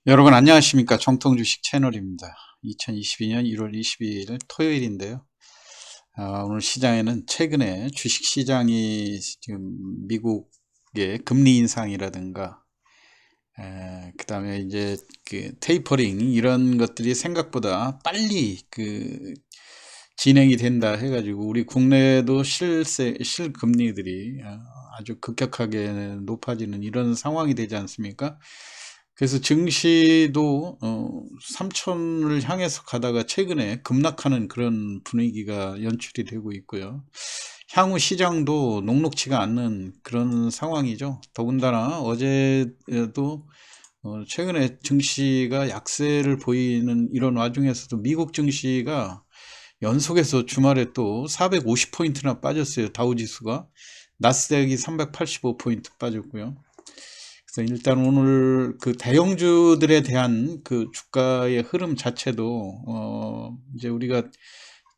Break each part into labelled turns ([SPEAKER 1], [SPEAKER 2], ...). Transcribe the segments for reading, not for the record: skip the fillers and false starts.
[SPEAKER 1] 여러분 안녕하십니까? 정통주식 채널입니다. 2022년 1월 22일 토요일인데요. 오늘 시장에는 최근에 주식시장이 지금 미국의 금리 인상이라든가 그 다음에 이제 그 테이퍼링 이런 것들이 생각보다 빨리 진행이 된다 해가지고 우리 국내에도 실금리들이 아주 급격하게 높아지는 이런 상황이 되지 않습니까? 그래서 증시도 3천을 향해서 가다가 최근에 급락하는 그런 분위기가 연출이 되고 있고요. 향후 시장도 녹록치가 않는 그런 상황이죠. 더군다나 어제도 최근에 증시가 약세를 보이는 이런 와중에서도 미국 증시가 연속해서 주말에 또 450포인트나 빠졌어요. 다우지수가. 나스닥이 385포인트 빠졌고요. 그래서 일단 오늘 그 대형주들에 대한 그 주가의 흐름 자체도 이제 우리가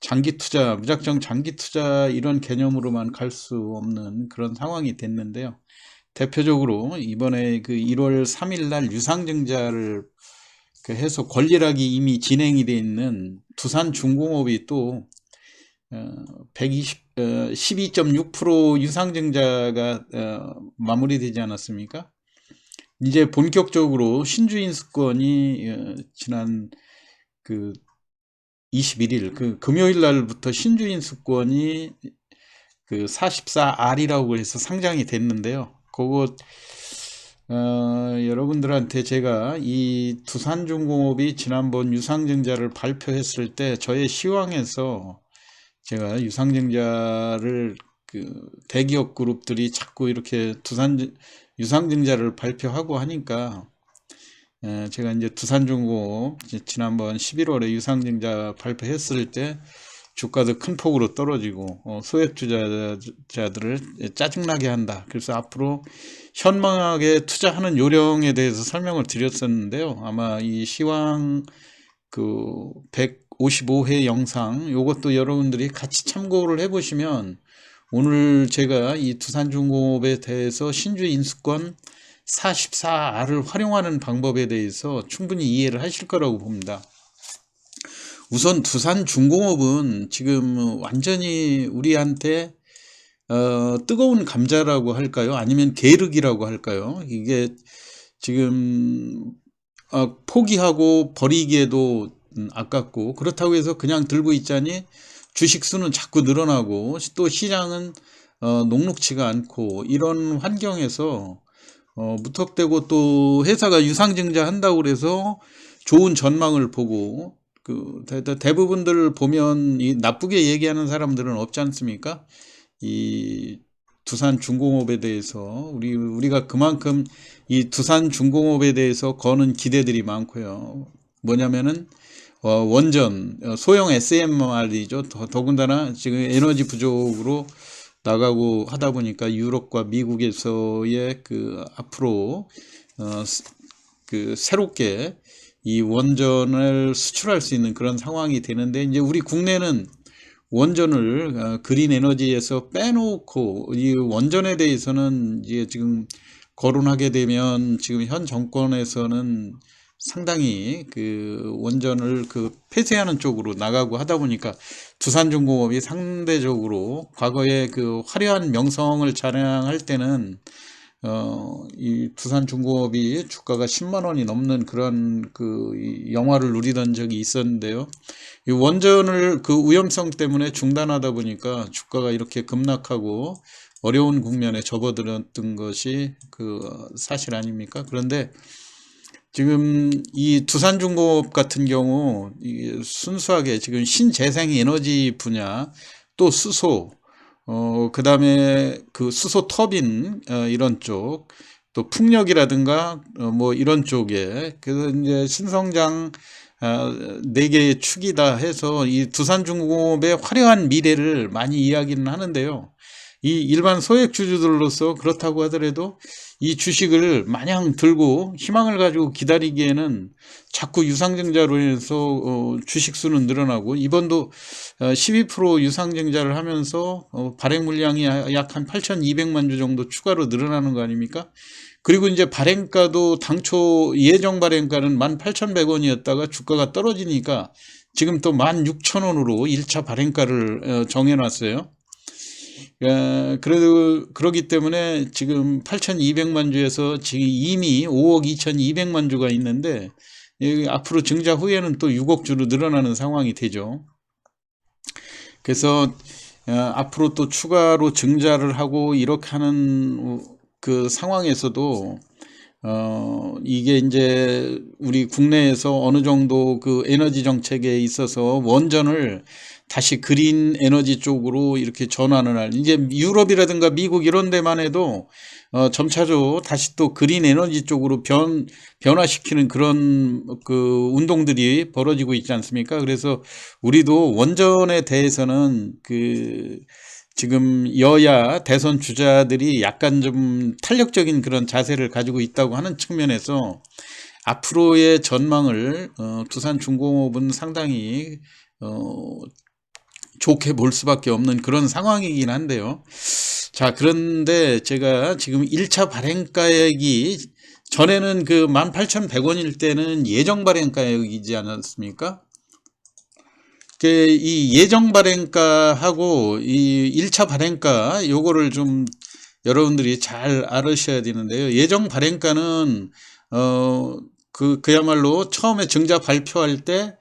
[SPEAKER 1] 장기 투자, 무작정 장기 투자 이런 개념으로만 갈 수 없는 그런 상황이 됐는데요. 대표적으로 이번에 그 1월 3일 날 유상증자를 해서 권리락이 이미 진행이 돼 있는 두산중공업이 또 12.6% 유상증자가 마무리되지 않았습니까? 이제 본격적으로 신주인수권이 지난 그 21일 그 금요일 날부터 신주인수권이 그 44R이라고 해서 상장이 됐는데요. 그거 여러분들한테 제가 이 두산중공업이 지난번 유상증자를 발표했을 때 저의 시황에서 제가 유상증자를 그 대기업 그룹들이 자꾸 이렇게 유상증자를 발표하고 하니까 제가 이제 두산중공업 지난번 11월에 유상증자 발표했을 때 주가도 큰 폭으로 떨어지고 소액 투자자들을 짜증나게 한다. 그래서 앞으로 현명하게 투자하는 요령에 대해서 설명을 드렸었는데요. 아마 이 시황 그 155회 영상 요것도 여러분들이 같이 참고를 해보시면 오늘 제가 이 두산중공업에 대해서 신주 인수권 44R을 활용하는 방법에 대해서 충분히 이해를 하실 거라고 봅니다. 우선 두산중공업은 지금 완전히 우리한테 뜨거운 감자라고 할까요? 아니면 게르기라고 할까요? 이게 지금 포기하고 버리기에도 아깝고 그렇다고 해서 그냥 들고 있자니 주식 수는 자꾸 늘어나고 또 시장은 녹록치가 않고 이런 환경에서 무턱대고 또 회사가 유상증자 한다고 그래서 좋은 전망을 보고 그 대부분들 보면 이 나쁘게 얘기하는 사람들은 없지 않습니까? 이 두산중공업에 대해서 우리가 그만큼 이 두산중공업에 대해서 거는 기대들이 많고요. 뭐냐면은 원전 소형 SMR이죠. 더군다나 지금 에너지 부족으로 나가고 하다 보니까 유럽과 미국에서의 그 앞으로 그 새롭게 이 원전을 수출할 수 있는 그런 상황이 되는데 이제 우리 국내는 원전을 그린 에너지에서 빼놓고 이 원전에 대해서는 이제 지금 거론하게 되면 지금 현 정권에서는 상당히 그 원전을 그 폐쇄하는 쪽으로 나가고 하다 보니까 두산중공업이 상대적으로 과거에 그 화려한 명성을 자랑할 때는 이 두산중공업이 주가가 10만 원이 넘는 그런 그 영화를 누리던 적이 있었는데요. 이 원전을 그 위험성 때문에 중단하다 보니까 주가가 이렇게 급락하고 어려운 국면에 접어들었던 것이 그 사실 아닙니까? 그런데 지금 이 두산중공업 같은 경우 순수하게 지금 신재생 에너지 분야 또 수소 그다음에 그 수소 터빈 이런 쪽 또 풍력이라든가 뭐 이런 쪽에 그래서 이제 신성장 네 개의 축이다 해서 이 두산중공업의 화려한 미래를 많이 이야기는 하는데요. 이 일반 소액 주주들로서 그렇다고 하더라도 이 주식을 마냥 들고 희망을 가지고 기다리기에는 자꾸 유상증자로 인해서 주식 수는 늘어나고 이번도 12% 유상증자를 하면서 발행 물량이 약 한 8,200만 주 정도 추가로 늘어나는 거 아닙니까? 그리고 이제 발행가도 당초 예정 발행가는 18,100원이었다가 주가가 떨어지니까 지금 또 16,000원으로 1차 발행가를 정해놨어요. 그래도 그러기 때문에 지금 8,200만 주에서 지금 이미 5억 2,200만 주가 있는데 앞으로 증자 후에는 또 6억 주로 늘어나는 상황이 되죠. 그래서 앞으로 또 추가로 증자를 하고 이렇게 하는 그 상황에서도 이게 이제 우리 국내에서 어느 정도 그 에너지 정책에 있어서 원전을 다시 그린 에너지 쪽으로 이렇게 전환을 할, 이제 유럽이라든가 미국 이런 데만 해도 점차적으로 다시 또 그린 에너지 쪽으로 변화시키는 그런 그 운동들이 벌어지고 있지 않습니까? 그래서 우리도 원전에 대해서는 그 지금 여야 대선 주자들이 약간 좀 탄력적인 그런 자세를 가지고 있다고 하는 측면에서 앞으로의 전망을 두산중공업은 상당히 좋게 볼 수밖에 없는 그런 상황이긴 한데요. 자, 그런데 제가 지금 1차 발행가액이 전에는 그 18,100원일 때는 예정 발행가액이지 않았습니까? 이 예정 발행가하고 이 1차 발행가 요거를 좀 여러분들이 잘 알으셔야 되는데요. 예정 발행가는 그야말로 처음에 증자 발표할 때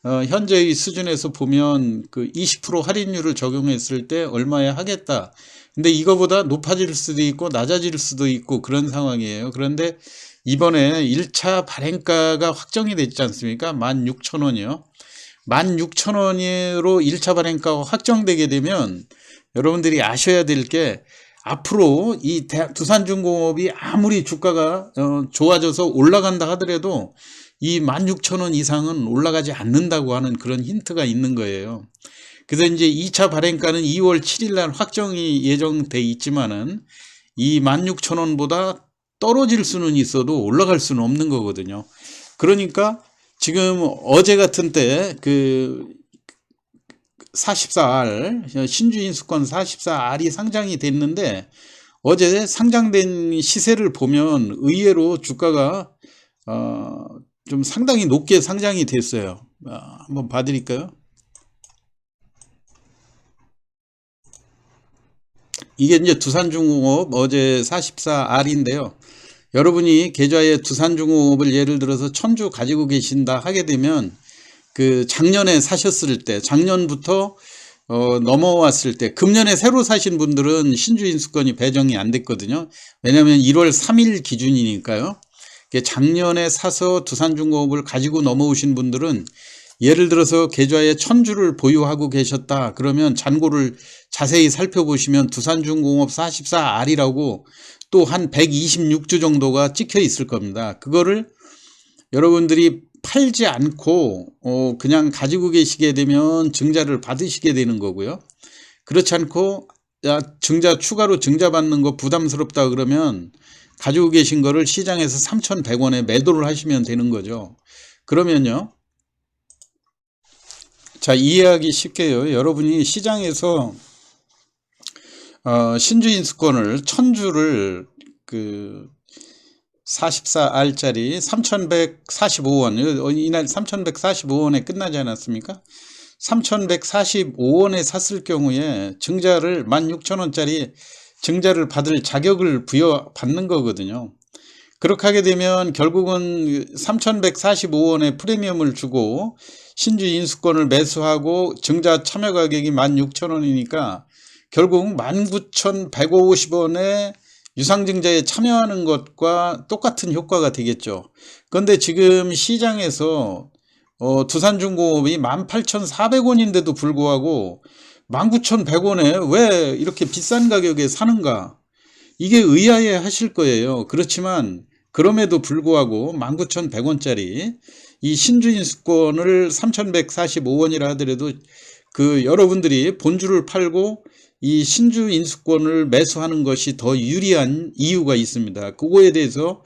[SPEAKER 1] 현재의 수준에서 보면 그 20% 할인율을 적용했을 때 얼마에 하겠다. 근데 이거보다 높아질 수도 있고 낮아질 수도 있고 그런 상황이에요. 그런데 이번에 1차 발행가가 확정이 됐지 않습니까? 16,000원이요. 16,000원으로 1차 발행가가 확정되게 되면 여러분들이 아셔야 될 게 앞으로 이 두산중공업이 아무리 주가가 좋아져서 올라간다 하더라도 이 16,000원 이상은 올라가지 않는다고 하는 그런 힌트가 있는 거예요. 그래서 이제 2차 발행가는 2월 7일 날 확정이 예정돼 있지만은 이 16,000원보다 떨어질 수는 있어도 올라갈 수는 없는 거거든요. 그러니까 지금 어제 같은 때 그 44R 신주인수권 44R이 상장이 됐는데 어제 상장된 시세를 보면 의외로 주가가 좀 상당히 높게 상장이 됐어요. 한번 봐드릴까요? 이게 이제 두산중공업 어제 44R인데요. 여러분이 계좌에 두산중공업을 예를 들어서 1,000주 가지고 계신다 하게 되면 그 작년에 사셨을 때, 작년부터 넘어왔을 때, 금년에 새로 사신 분들은 신주인수권이 배정이 안 됐거든요. 왜냐하면 1월 3일 기준이니까요. 작년에 사서 두산중공업을 가지고 넘어오신 분들은 예를 들어서 계좌에 1,000주를 보유하고 계셨다. 그러면 잔고를 자세히 살펴보시면 두산중공업 44R이라고 또 한 126주 정도가 찍혀 있을 겁니다. 그거를 여러분들이 팔지 않고 그냥 가지고 계시게 되면 증자를 받으시게 되는 거고요. 그렇지 않고 증자 추가로 증자 받는 거 부담스럽다 그러면 가지고 계신 거를 시장에서 3,100원에 매도를 하시면 되는 거죠. 그러면요. 자, 이해하기 쉽게요. 여러분이 시장에서 신주인수권을 1,000주를 그 44R짜리 3,145원, 이날 3,145원에 끝나지 않았습니까? 3,145원에 샀을 경우에 증자를 16,000원짜리 증자를 받을 자격을 부여받는 거거든요. 그렇게 하게 되면 결국은 3,145원에 프리미엄을 주고 신주 인수권을 매수하고 증자 참여 가격이 16,000원이니까 결국 19,150원에 유상증자에 참여하는 것과 똑같은 효과가 되겠죠. 그런데 지금 시장에서 두산중공업이 18,400원인데도 불구하고 19,100원에 왜 이렇게 비싼 가격에 사는가? 이게 의아해 하실 거예요. 그렇지만 그럼에도 불구하고 19,100원짜리 이 신주인수권을 3,145원이라 하더라도 그 여러분들이 본주를 팔고 이 신주인수권을 매수하는 것이 더 유리한 이유가 있습니다. 그거에 대해서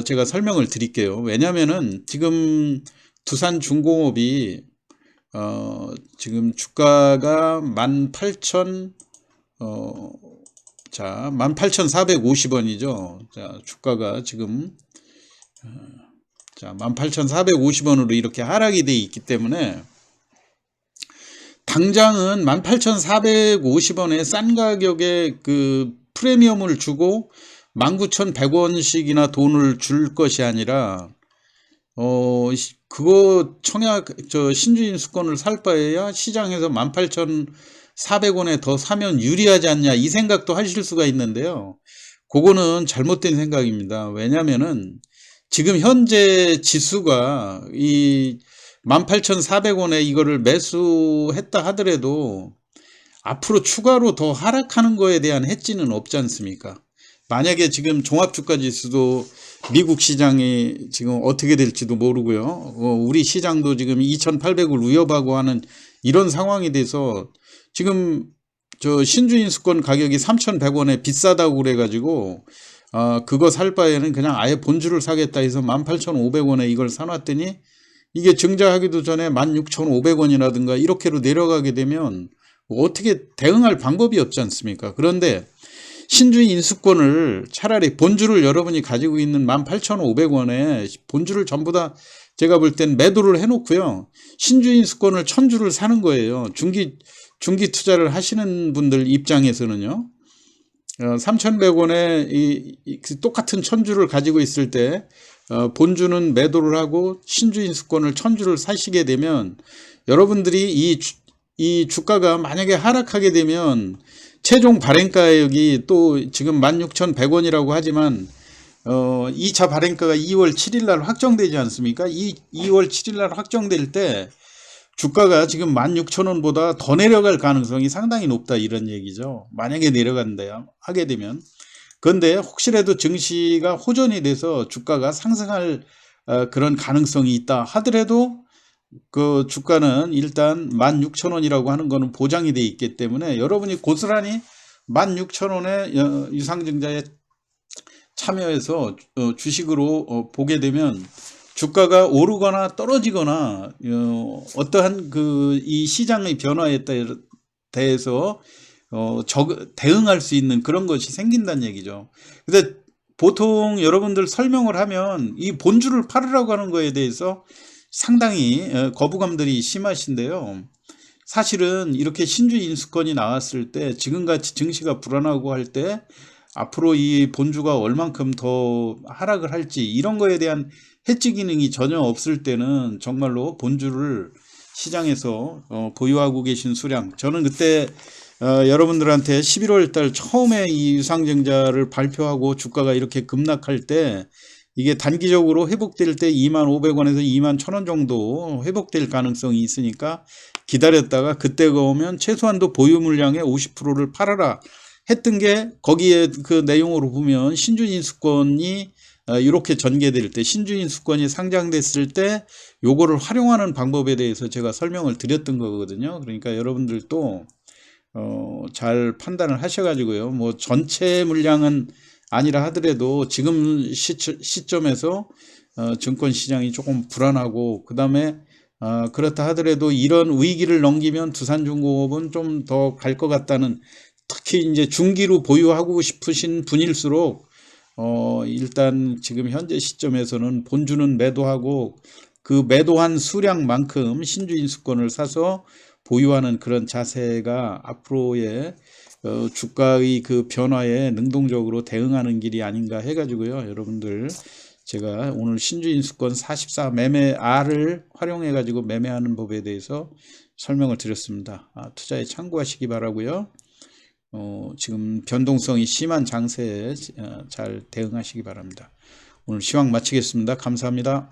[SPEAKER 1] 제가 설명을 드릴게요. 왜냐면은 지금 두산중공업이 지금 주가가 18,000 자, 18,450원이죠. 자, 주가가 지금 자, 18,450원으로 이렇게 하락이 돼 있기 때문에 당장은 18,450원에 싼 가격에 그 프리미엄을 주고 19,100원씩이나 돈을 줄 것이 아니라 그거 신주인수권을 살 바에야 시장에서 18,400원에 더 사면 유리하지 않냐 이 생각도 하실 수가 있는데요. 그거는 잘못된 생각입니다. 왜냐면은 지금 현재 지수가 이 18,400원에 이거를 매수했다 하더라도 앞으로 추가로 더 하락하는 거에 대한 해지는 없지 않습니까? 만약에 지금 종합주가지수도 미국 시장이 지금 어떻게 될지도 모르고요. 우리 시장도 지금 2,800을 위협하고 하는 이런 상황이 돼서 지금 저 신주인수권 가격이 3,100원에 비싸다고 그래가지고 그거 살 바에는 그냥 아예 본주를 사겠다 해서 18,500원에 이걸 사놨더니 이게 증자하기도 전에 16,500원이라든가 이렇게로 내려가게 되면 어떻게 대응할 방법이 없지 않습니까? 그런데 신주인 인수권을 차라리 본주를 여러분이 가지고 있는 18,500원에 본주를 전부 다 제가 볼 땐 매도를 해놓고요. 신주인 인수권을 1,000주를 사는 거예요. 중기 투자를 하시는 분들 입장에서는요. 3,100원에 똑같은 1,000주를 가지고 있을 때 본주는 매도를 하고 신주인 인수권을 1,000주를 사시게 되면 여러분들이 이 주가가 만약에 하락하게 되면 최종 발행가액이 또 지금 16,100원이라고 하지만 2차 발행가가 2월 7일 날 확정되지 않습니까? 2월 7일 날 확정될 때 주가가 지금 16,000원보다 더 내려갈 가능성이 상당히 높다 이런 얘기죠. 만약에 내려간다 하게 되면. 그런데 혹시라도 증시가 호전이 돼서 주가가 상승할 그런 가능성이 있다 하더라도 그 주가는 일단 16,000원이라고 하는 거는 보장이 돼 있기 때문에 여러분이 고스란히 16,000원의 유상증자에 참여해서 주식으로 보게 되면 주가가 오르거나 떨어지거나 어떠한 이 시장의 변화에 대해서 대응할 수 있는 그런 것이 생긴다는 얘기죠. 근데 보통 여러분들 설명을 하면 이 본주를 팔으라고 하는 거에 대해서 상당히 거부감들이 심하신데요. 사실은 이렇게 신주 인수권이 나왔을 때 지금같이 증시가 불안하고 할 때 앞으로 이 본주가 얼만큼 더 하락을 할지 이런 거에 대한 해지 기능이 전혀 없을 때는 정말로 본주를 시장에서 보유하고 계신 수량, 저는 그때 여러분들한테 11월 달 처음에 이 유상증자를 발표하고 주가가 이렇게 급락할 때 이게 단기적으로 회복될 때 25,500원에서 21,000원 정도 회복될 가능성이 있으니까 기다렸다가 그때가 오면 최소한도 보유 물량의 50%를 팔아라 했던 게 거기에 그 내용으로 보면 신주인수권이 이렇게 전개될 때 신주인수권이 상장됐을 때 요거를 활용하는 방법에 대해서 제가 설명을 드렸던 거거든요. 그러니까 여러분들도 잘 판단을 하셔가지고요. 뭐 전체 물량은 아니라 하더라도 지금 시점에서 증권시장이 조금 불안하고 그 다음에 그렇다 하더라도 이런 위기를 넘기면 두산중공업은 좀 더 갈 것 같다는, 특히 이제 중기로 보유하고 싶으신 분일수록 일단 지금 현재 시점에서는 본주는 매도하고 그 매도한 수량만큼 신주인수권을 사서 보유하는 그런 자세가 앞으로의 주가의 그 변화에 능동적으로 대응하는 길이 아닌가 해가지고요. 여러분들 제가 오늘 신주인수권 44 매매 R을 활용해 가지고 매매하는 법에 대해서 설명을 드렸습니다. 투자에 참고하시기 바라고요. 지금 변동성이 심한 장세에 잘 대응하시기 바랍니다. 오늘 시황 마치겠습니다. 감사합니다.